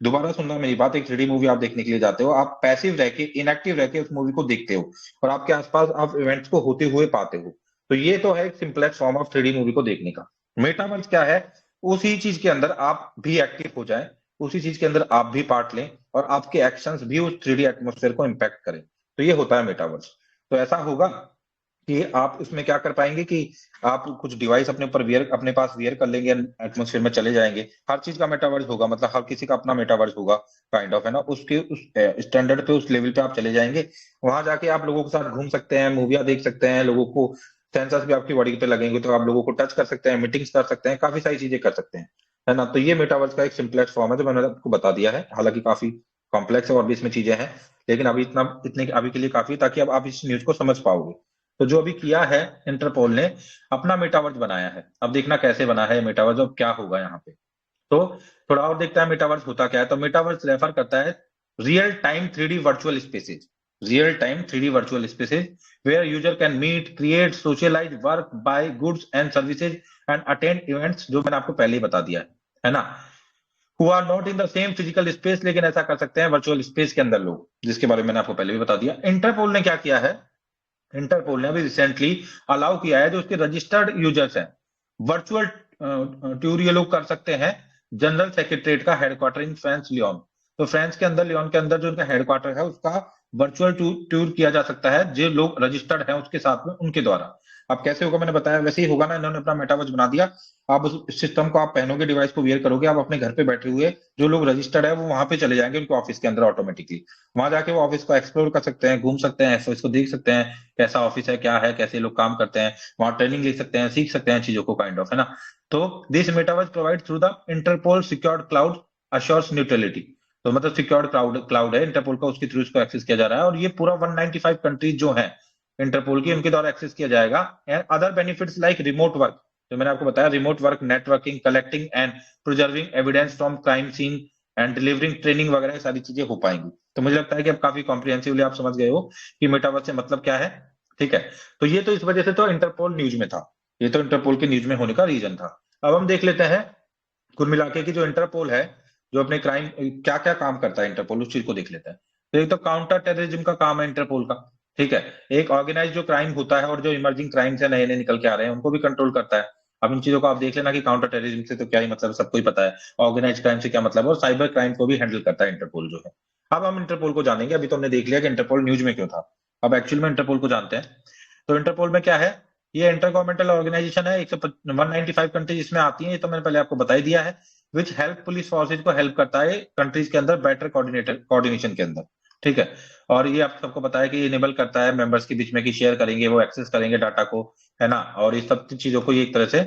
दोबारा सुनना मेरी बात, एक 3D मूवी आप देखने के लिए जाते हो, आप पैसिव रह के, इनएक्टिव रह के उस मूवी को देखते हो और आपके आसपास आप इवेंट्स को होते हुए पाते हो। तो ये तो है एक simplest form of 3D movie को देखने का। मेटावर्स क्या है? उसी चीज के अंदर आप भी एक्टिव हो जाएं, उसी चीज के अंदर आप भी पार्ट लें और आपके एक्शंस भी उस 3D एटमॉस्फेयर को इंपैक्ट करें, तो ये होता है मेटावर्स। तो ऐसा होगा कि आप इसमें क्या कर पाएंगे कि आप कुछ डिवाइस अपने ऊपर वियर, अपने पास वियर कर लेंगे, एटमॉस्फेयर में चले जाएंगे, हर चीज का मेटावर्स होगा, मतलब हर किसी का अपना मेटावर्स होगा, काइंड ऑफ, है ना, उसके उस स्टैंडर्ड पे, उस लेवल पे आप चले जाएंगे। वहां जाके आप लोगों के साथ घूम सकते हैं, मूवियाँ देख सकते हैं, लोगों को सेंसर्स भी आपकी बॉडी पे लगेंगे तो आप लोगों को टच कर सकते हैं, मीटिंग्स कर सकते हैं, काफी सारी चीजें कर सकते हैं, है ना। तो ये मेटावर्स का एक सिंपलेक्स फॉर्म है जो मैंने आपको बता दिया है, हालांकि काफी कॉम्प्लेक्स है और भी इसमें चीजें हैं, लेकिन अभी इतने अभी के लिए काफी, ताकि अब आप इस न्यूज को समझ पाओगे। तो जो अभी किया है इंटरपोल ने, अपना मेटावर्स बनाया है। अब देखना कैसे बना है मेटावर्स और क्या होगा यहाँ पे। तो थोड़ा और देखता है मेटावर्स होता क्या है। तो मेटावर्स रेफर करता है real time 3D virtual spaces, real time 3D virtual spaces where user can meet, create, socialize, work, buy goods and services and attend events, जो मैंने आपको पहले ही बता दिया है ना। Who are not in the same physical space, लेकिन ऐसा कर सकते हैं वर्चुअल स्पेस के अंदर लोग, जिसके बारे में मैंने आपको पहले भी बता दिया। इंटरपोल ने क्या किया है, इंटरपोल ने अभी रिसेंटली अलाउ किया है जो उसके रजिस्टर्ड यूजर्स हैं, वर्चुअल टूर ये लोग कर सकते हैं जनरल सेक्रेटरीट का हेडक्वार्टर इन फ्रांस लियोन। तो फ्रांस के अंदर, लियोन के अंदर जो उनका हेडक्वार्टर है उसका वर्चुअल टूर किया जा सकता है, जो लोग रजिस्टर्ड हैं उसके साथ में, उनके द्वारा। अब कैसे होगा मैंने बताया वैसे ही होगा ना, इन्होंने अपना मेटावर्स बना दिया। आप उस सिस्टम को आप पहनोगे, डिवाइस को वियर करोगे, आप अपने घर पे बैठे हुए जो लोग रजिस्टर्ड है वो वहां पे चले जाएंगे उनके ऑफिस के अंदर ऑटोमेटिकली। वहां जाके वो ऑफिस को एक्सप्लोर कर सकते हैं, घूम सकते हैं, ऑफिस को देख सकते हैं, कैसा ऑफिस है, क्या है, कैसे लोग काम करते हैं, वहां ट्रेनिंग ले सकते हैं, सीख सकते हैं चीजों को, काइंड ऑफ, है ना। तो this metaverse provide through the Interpol secured cloud assures neutrality. तो मतलब सिक्योर्ड क्लाउड क्लाउड है इंटरपोल का, उसके थ्रू इसको एक्सेस किया जा रहा है, और ये पूरा 195 कंट्रीज जो है इंटरपोल की, उनके द्वारा एक्सेस किया जाएगा। And other benefits like remote work, जो मैंने आपको बताया, remote work, networking, collecting and preserving evidence from crime scene and delivering training वगैरह, सारी चीजें हो पाएंगी। तो मुझे लगता है कि अब काफी कॉम्प्रिहेंसिवली आप समझ गए हो कि मेटावर्स से मतलब क्या है। ठीक है, तो ये तो इस वजह से तो इंटरपोल न्यूज में था, ये तो इंटरपोल के न्यूज में होने का रीजन था। अब हम देख लेते हैं कुल मिला के कि जो इंटरपोल है, जो अपने क्राइम, क्या क्या काम करता है इंटरपोल, उस चीज को देख लेते हैं। तो एक तो काउंटर टेररिज्म का काम है इंटरपोल का। ठीक है, एक ऑर्गेनाइज जो क्राइम होता है और जो इमर्जिंग क्राइम्स है, नए नए निकल के आ रहे हैं, उनको भी कंट्रोल करता है। अब इन चीजों को आप देख लेना कि काउंटर टेररिज्म से तो क्या ही मतलब है, सबको ही पता है, ऑर्गेनाइज क्राइम से क्या मतलब है, और साइबर क्राइम को भी हैंडल करता है इंटरपोल जो है। अब हम इंटरपोल को जानेंगे, अभी तो हमने देख लिया कि इंटरपोल न्यूज में क्यों था, अब एक्चुअल में इंटरपोल को जानते हैं। तो इंटरपोल में क्या है, ये इंटर गवर्नमेंटल ऑर्गेनाइजेशन है, 195 कंट्रीज इसमें आती हैं, ये तो मैंने पहले आपको बता ही दिया है। विच हेल्प पुलिस फोर्सेज को हेल्प करता है कंट्रीज के अंदर बेटर कोऑर्डिनेशन के अंदर। ठीक है, और ये आप सबको पता है कि इनेबल करता है मेंबर्स के बीच में कि शेयर करेंगे, वो एक्सेस करेंगे डाटा को, है ना, और इस सब चीजों को ये एक तरह से,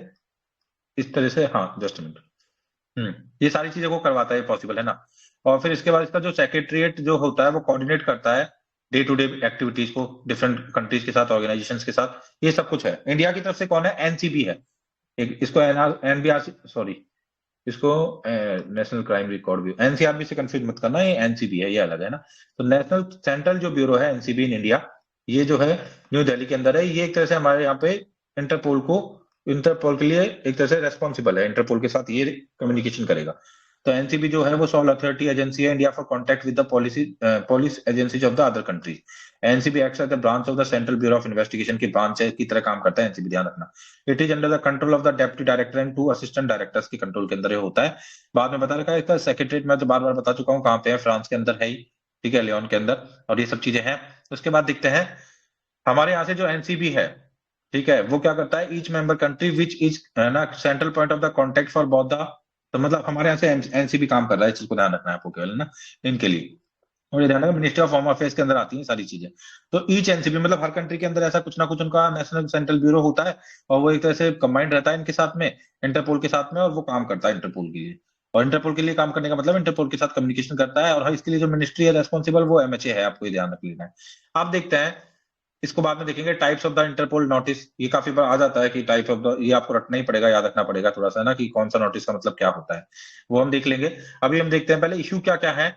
इस तरह से, हाँ जस्ट मिनट, ये सारी चीजों को करवाता है, पॉसिबल है ना। और फिर इसके बाद इसका जो सेक्रेटरीट जो होता है वो कोऑर्डिनेट करता है डे टू डे एक्टिविटीज को डिफरेंट कंट्रीज के साथ, ऑर्गेनाइजेशन के साथ, ये सब कुछ है। इंडिया की तरफ से कौन है, एनसीबी है, एक इसको एनआर एनबीआर, सॉरी, इसको national crime record bureau, NCRB से कंफ्यूज मत करना, ये एनसीबी है, ये अलग है ना। तो नेशनल सेंट्रल जो ब्यूरो है एनसीबी इन इंडिया, ये जो है न्यू दिल्ली के अंदर है, ये एक तरह से हमारे यहाँ पे इंटरपोल को, इंटरपोल के लिए एक तरह से रेस्पॉन्सिबल है, इंटरपोल के साथ ये कम्युनिकेशन करेगा। तो एनसीबी जो है वो सॉल अथॉरिटी एजेंसी है India for contact with the policy police agencies of the other countries. NCB acts as the branch of the central bureau of investigation की ब्रांच है की तरह काम करता है एनसीबी, ध्यान रखना। It is under the control of the deputy director and two assistant directors के कंट्रोल के अंदर ये होता है। बाद में बता रखा है इसका सेक्रेटरीट, मैं तो बार बार बता चुका हूँ कहाँ पे है, फ्रांस के अंदर है ही, ठीक है, लियोन के अंदर, और ये सब चीजें हैं। उसके बाद देखते हैं हमारे यहाँ से जो एनसीबी है, ठीक है, वो क्या करता है, each member country which is, है ना, central point of the contact for both the, तो मतलब हमारे यहाँ से एनसीबी काम कर रहा है, इस चीज को ध्यान रखना है आपको केवल ना, इनके लिए। और ये ध्यान रखना मिनिस्ट्री ऑफ होम अफेयर्स के अंदर आती हैं सारी चीजें। तो ईच एनसीबी मतलब हर कंट्री के अंदर ऐसा कुछ ना कुछ उनका नेशनल सेंट्रल ब्यूरो होता है, और वो एक तरह से कंबाइंड रहता है इनके साथ में, इंटरपोल के साथ में, और वो काम करता है इंटरपोल के लिए। और इंटरपोल के लिए काम करने का मतलब इंटरपोल के साथ कम्युनिकेशन करता है, और हाँ, इसके लिए जो मिनिस्ट्री है रेस्पॉन्सिबल वो एमएचए है, आपको ये ध्यान रख लेना है। आप देखते हैं, इसको बाद में देखेंगे, types of the Interpol notice, ये काफी बार आ जाता है कि टाइप ऑफ द, ये आपको रटना ही पड़ेगा, याद रखना पड़ेगा थोड़ा सा ना, कि कौन सा नोटिस का मतलब क्या होता है, वो हम देख लेंगे। अभी हम देखते हैं पहले इशू क्या क्या है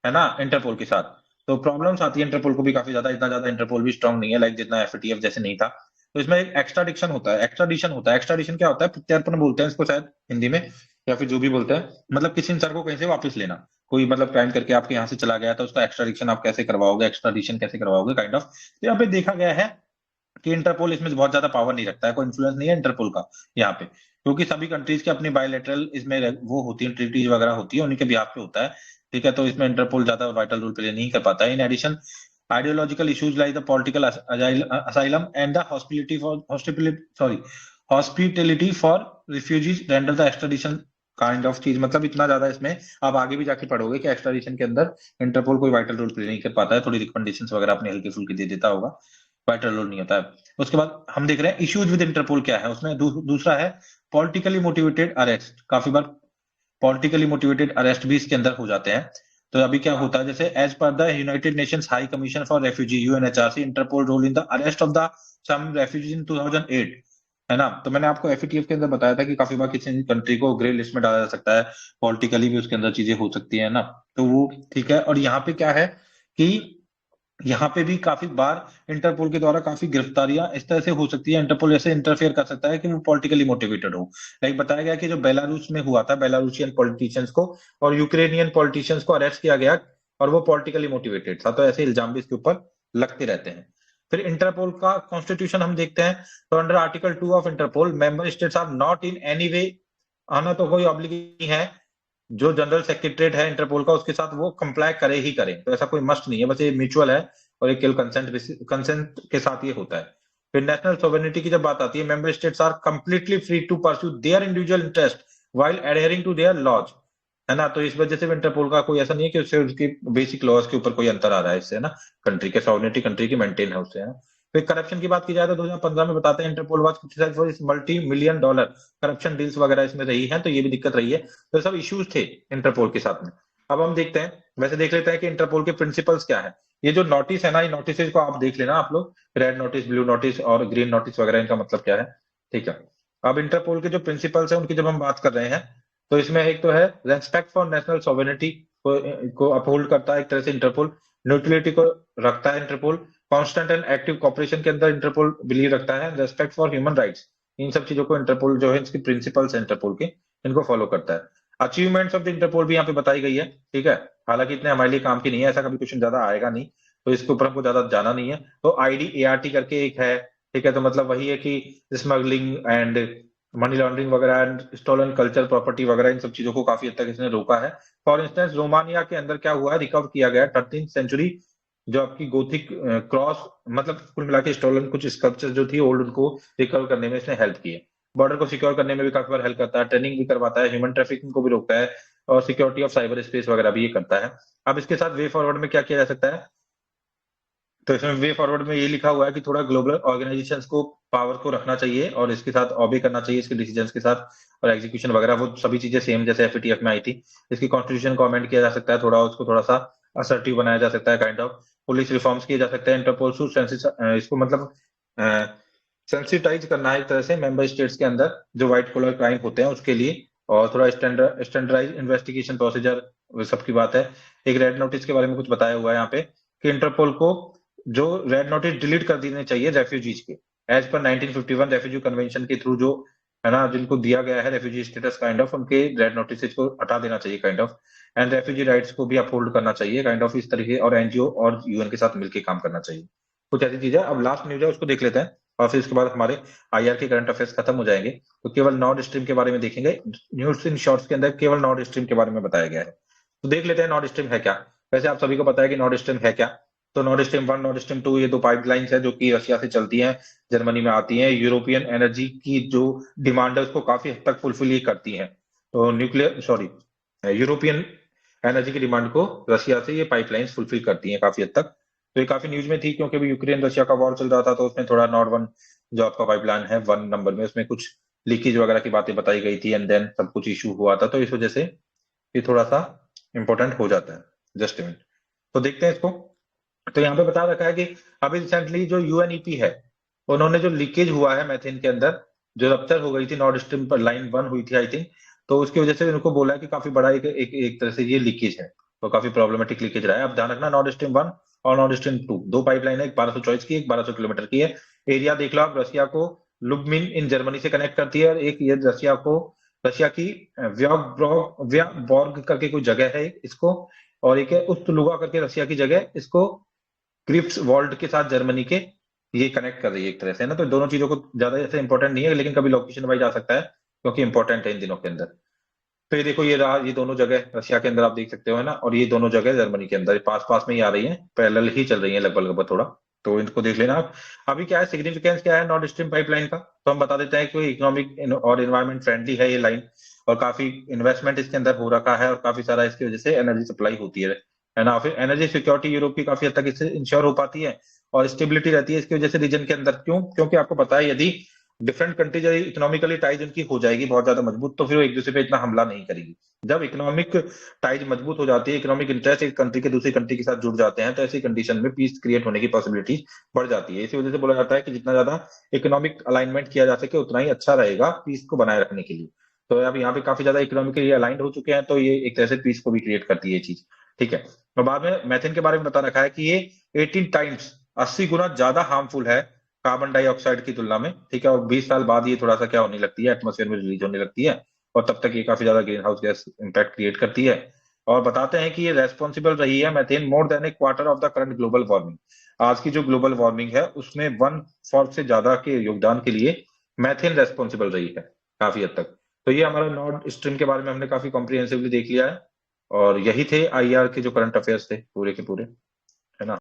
ना, इंटरपोल के साथ। तो प्रॉब्लम्स आती है इंटरपोल को भी काफी ज्यादा, इतना ज्यादा इंटरपोल भी स्ट्रांग नहीं है, लाइक जितना एफएटीएफ जैसे नहीं था। तो इसमें एक एक्स्ट्राडिक्शन होता है, एक्स्ट्राडिशन होता है, एक्स्ट्राडिशन क्या होता है, प्रत्यर्पण बोलते हैं इसको शायद हिंदी में, या फिर जो भी बोलते हैं, मतलब किसी इंसान को कहीं से वापस लेना, कोई मतलब क्राइम करके आपके यहाँ से चला गया था, उसका एक्स्ट्राडिक्शन आप कैसे करवाओगे, एक्स्ट्राडिशन कैसे करवाओगे, काइंड ऑफ। तो यहाँ पे देखा गया है कि इंटरपोल इसमें बहुत ज्यादा पावर नहीं रखता है, कोई इन्फ्लुएंस नहीं है इंटरपोल का यहाँ पे, क्योंकि सभी कंट्रीज की अपनी बायलैटरल इसमें वो होती है, ट्रीटीज वगैरह होती है, उन्हीं के बिहाफ पे होता है। ठीक है, तो इसमें इंटरपोल ज्यादा वाइटल रोल प्ले नहीं कर पाता है। In addition Ideological issues like the political asylum and the hospitality for refugees render the extradition kind of चीज, मतलब इतना ज्यादा इसमें आप आगे भी जाके पढ़ोगे कि एक्स्ट्राडिशन के अंदर इंटरपोल कोई वाइटल रोल प्ले नहीं कर पाता है, थोड़ी रिकमेंडेशंस वगैरह अपने हल्की फुल्की दे देता होगा, वाइटल रोल नहीं होता है। उसके बाद हम देख रहे हैं इश्यूज विद इंटरपोल क्या है, उसमें दूसरा है पॉलिटिकली मोटिवेटेड अरेस्ट। काफी बार पॉलिटिकली मोटिवेटेड अरेस्ट भी इसके अंदर हो जाते हैं। तो अभी क्या होता है, जैसे as per the United Nations high commission for refugee UNHRC, Interpol role in the arrest of the some refugees in 2008, है ना। तो मैंने आपको एफएटीएफ के अंदर बताया था कि काफी बार किसी कंट्री को ग्रे लिस्ट में डाला जा सकता है, पॉलिटिकली भी उसके अंदर चीजें हो सकती है ना, तो वो ठीक है। और यहाँ पे क्या है कि यहाँ पे भी काफी बार इंटरपोल के द्वारा काफी गिरफ्तारियां इस तरह से हो सकती है, इंटरपोल ऐसे इंटरफेयर कर सकता है कि वो पॉलिटिकली मोटिवेटेड हो। लाइक बताया गया कि जो बेलारूस में हुआ था, बेलारूसियन पॉलिटिशियंस को और यूक्रेनियन पॉलिटिशियंस को अरेस्ट किया गया और वो पॉलिटिकली मोटिवेटेड था, तो ऐसे इल्जाम भी इसके ऊपर लगते रहते हैं। फिर इंटरपोल का कॉन्स्टिट्यूशन हम देखते हैं, तो under article 2 of Interpol member states are not in any way, आना तो कोई ऑब्लिगेशन है, जो जनरल सेक्रेटरीट है इंटरपोल का उसके साथ वो कंप्लाई करे ही करे, तो ऐसा कोई मस्ट नहीं है, बस ये म्यूचुअल है और एक कंसेंट के साथ ये होता है। फिर नेशनल सोवेरेनिटी की जब बात आती है, member states are completely free to pursue their individual interest while adhering to their laws, है ना। तो इस वजह से इंटरपोल का कोई ऐसा नहीं है कि उससे उसकी बेसिक लॉज के ऊपर कोई अंतर आ रहा है इससे, है ना, कंट्री के सोवेरेनिटी कंट्री की मेंटेन है उससे, है ना। फिर करप्शन की बात की जाए तो 2015 में बताते हैं इंटरपोल वाज क्रिटिसाइज्ड फॉर इस multi million dollar corruption deals वगैरह इसमें रही हैं, तो ये भी दिक्कत रही है, तो सब इश्यूज थे इंटरपोल के साथ में। अब हम देखते हैं, वैसे देख लेते हैं कि इंटरपोल के प्रिंसिपल्स क्या है। ये जो नोटिस है ना, ये नोटिस को आप देख लेना आप लोग, रेड नोटिस, ब्लू नोटिस और ग्रीन नोटिस वगैरह, इनका मतलब क्या है, ठीक है। अब इंटरपोल के जो प्रिंसिपल्स है उनकी जब हम बात कर रहे हैं, तो इसमें एक तो है रेस्पेक्ट फॉर नेशनल सॉवरेनिटी को अपहोल्ड करता है एक तरह से इंटरपोल, न्यूट्रलिटी को रखता है Interpol, constant and active cooperation के अंदर इंटरपोल बिलीव रखता है, रेस्पेक्ट फॉर ह्यूमन राइट्स, इन सब चीजों को इंटरपोल जो है इसके प्रिंसिपल्स है इंटरपोल के, इनको फॉलो करता है। अचीवमेंट्स ऑफ द इंटरपोल भी यहाँ पे बताई गई है, ठीक है, हालांकि इतने हमारे लिए काम की नहीं है, ऐसा कभी क्वेश्चन ज्यादा आएगा नहीं, तो इसके ऊपर हमको ज्यादा जाना नहीं है। तो आईडीएआरटी करके एक है, ठीक है, तो मतलब वही है कि स्मगलिंग एंड मनी लॉन्ड्रिंग वगैरह एंड स्टोलन कल्चर प्रॉपर्टी वगैरह, इन सब चीजों को काफी हद तक इसने रोका है। फॉर इंस्टेंस रोमानिया के अंदर क्या हुआ है, रिकवर किया गया 13th सेंचुरी जो आपकी गोथिक क्रॉस, मतलब कुल मिला के स्टोलन कुछ स्कल्पचर जो थी ओल्ड, उनको रिकवर करने में इसने हेल्प की है। बॉर्डर को सिक्योर करने में भी काफी बार हेल्प करता है, ट्रेनिंग भी करवाता है, ह्यूमन ट्रैफिकिंग को भी रोकता है और सिक्योरिटी ऑफ साइबर स्पेस वगैरह भी ये करता है। अब इसके साथ वे फॉरवर्ड में क्या किया जा सकता है, तो इसमें वे फॉरवर्ड में ये लिखा हुआ है कि थोड़ा ग्लोबल ऑर्गेनाइजेशंस को पावर को रखना चाहिए और इसके साथ ऑबे करना चाहिए इसके डिसीजंस के साथ, और एग्जीक्यूशन वगैरह वो सभी चीजें सेम जैसे एफएटीएफ में आई थी। इसकी कॉन्स्टिट्यूशन को अमेंड किया जा सकता है, थोड़ा उसको थोड़ा सा असर्टिव बनाया जा सकता है, काइंड ऑफ पुलिस रिफॉर्म्स किए जा सकते हैं, इंटरपोल इसको मतलब सेंसिटाइज करना है एक तरह से मेंबर स्टेट्स के अंदर जो व्हाइट कॉलर क्राइम होते हैं उसके लिए, और थोड़ा स्टैंडर्डाइज इन्वेस्टिगेशन प्रोसीजर सबकी बात है। एक रेड नोटिस के बारे में कुछ बताया हुआ है यहाँ पे कि इंटरपोल को जो रेड नोटिस डिलीट कर देने चाहिए रेफ्यूजीज के, एज पर 1951 रेफ्यूजी कन्वेंशन के थ्रू, जो है ना, जिनको दिया गया है रेफ्यूजी स्टेटस काइंड ऑफ, उनके रेड नोटिस को हटा देना चाहिए kind of, and refugee rights को भी अपहोल्ड करना चाहिए काइंड ऑफ, इस तरीके, और एनजीओ और यूएन के साथ मिलकर काम करना चाहिए, कुछ ऐसी चीजें। अब लास्ट न्यूज है उसको देख लेते हैं और फिर इसके बाद हमारे आईआर के करंट अफेयर्स खत्म हो जाएंगे, तो केवल नॉर्थ स्ट्रीम के बारे में देखेंगे। न्यूज इन शॉर्ट्स के अंदर केवल नॉर्थ स्ट्रीम के बारे में बताया गया है, तो देख लेते हैं नॉर्थ स्ट्रीम है क्या। वैसे आप सभी को पता है कि नॉर्थ स्ट्रीम है क्या, तो नॉर्थ स्ट्रीम 1, नॉर्थ स्ट्रीम 2, ये दो पाइपलाइंस है जो कि रशिया से चलती हैं, जर्मनी में आती हैं, यूरोपियन एनर्जी की जो डिमांड है उसको काफी हद तक फुलफिल ये करती हैं, तो यूरोपियन एनर्जी की डिमांड को रशिया से ये पाइपलाइंस फुलफिल करती हैं काफी हद तक। तो ये काफी न्यूज में थी क्योंकि अभी यूक्रेन रशिया का वॉर चल रहा था, तो उसमें थोड़ा नॉर्थ 1 जो आपका पाइपलाइन है 1 नंबर में, उसमें कुछ लीकेज वगैरह की बातें बताई गई थी एंड देन सब कुछ इशू हुआ था, तो इस वजह से ये थोड़ा सा इंपॉर्टेंट हो जाता है। जस्ट मिनट, तो देखते हैं इसको। तो यहाँ पे बता रखा है कि अभी रिसेंटली जो यूएनईपी है, उन्होंने जो लीकेज हुआ है मैथेन के अंदर, जो रप्चर हो गई थी नॉर्थ स्ट्रीम पर, लाइन 1 हुई थी आई थिंक, तो उसकी वजह से उनको बोला है कि काफी बड़ा एक तरह से ये लीकेज है, तो काफी प्रॉब्लमेटिक लीकेज रहा है। अब ध्यान रखना नॉर्थ स्ट्रीम 1 और नॉर्थ स्ट्रीम 2 दो पाइपलाइन है, एक 1224 की, एक 1200 किलोमीटर की है। एरिया देख लो आप, रशिया को लुब्मिन इन जर्मनी से कनेक्ट करती है, और एक ये रशिया की व्याबॉर्ग करके कोई जगह है इसको, और एक है उस्तलुगा करके रशिया की जगह, इसको क्रिप्स वॉल्ट के साथ जर्मनी के ये कनेक्ट कर रही है एक तरह से ना। तो दोनों चीजों को ज्यादा ऐसे इंपॉर्टेंट नहीं है, लेकिन कभी लोकेशन वाइज आ सकता है क्योंकि इंपॉर्टेंट है इन दिनों के अंदर। तो ये देखो, ये रहा, ये दोनों जगह रशिया के अंदर आप देख सकते हो, है ना, और ये दोनों जगह जर्मनी के अंदर पास पास में ही आ रही हैं, पैरेलल ही चल रही हैं लगभग लगभग थोड़ा। तो इनको देख लेना आप। अभी क्या है सिग्निफिकेंस, क्या है नॉर्ड स्ट्रीम पाइपलाइन का, तो हम बता देते हैं कि इकोनॉमिक और एनवायरमेंट फ्रेंडली है ये लाइन, और काफी इन्वेस्टमेंट इसके अंदर हो रखा है, और काफी सारा इसकी वजह से एनर्जी सप्लाई होती है ना, फिर एनर्जी सिक्योरिटी यूरोप की काफी हद तक इससे इंश्योर हो पाती है, और स्टेबिलिटी रहती है इसकी वजह से रीजन के अंदर। क्यों? क्योंकि आपको पता है यदि डिफरेंट कंट्रीज इकोनॉमिकली टाइज उनकी हो जाएगी बहुत ज्यादा मजबूत, तो फिर वो एक दूसरे पे इतना हमला नहीं करेगी। जब इकोनॉमिक टाइज मजबूत हो जाती है, इकोनॉमिक इंटरेस्ट एक कंट्री के दूसरी कंट्री के साथ जुड़ जाते हैं, तो ऐसी कंडीशन में पीस क्रिएट होने की पॉसिबिलिटी बढ़ जाती है। इसी वजह से बोला जाता है कि जितना ज्यादा इकोनॉमिक अलाइनमेंट किया जा सके उतना ही अच्छा रहेगा पीस को बनाए रखने के लिए। तो अब यहाँ पे काफी ज्यादा इकोनॉमिकली अलाइंड हो चुके हैं, तो ये एक तरह से पीस को भी क्रिएट करती है ये चीज। ठीक है। और बाद में मैथेन के बारे में बता रखा है कि ये 18 टाइम्स 80 गुना ज्यादा हार्मफुल है कार्बन डाइऑक्साइड की तुलना में। ठीक है। और 20 साल बाद ये थोड़ा सा क्या होने लगती है, एटमोसफेयर में रिलीज होने लगती है, और तब तक ये काफी ज्यादा green house gas impact create करती है। और बताते हैं कि ये रेस्पॉन्सिबल रही है methane more than A quarter of the current global warming. आज की जो ग्लोबल वार्मिंग है उसमें 1/4 से ज्यादा के योगदान के लिए मैथेन रेस्पॉन्सिबल रही है काफी हद तक। तो ये हमारा नॉर्ड स्ट्रीम के बारे में हमने काफी कॉम्प्रिहेंसिवली देख लिया है, और यही थे आईआर के जो करंट अफेयर्स थे पूरे के पूरे, है ना।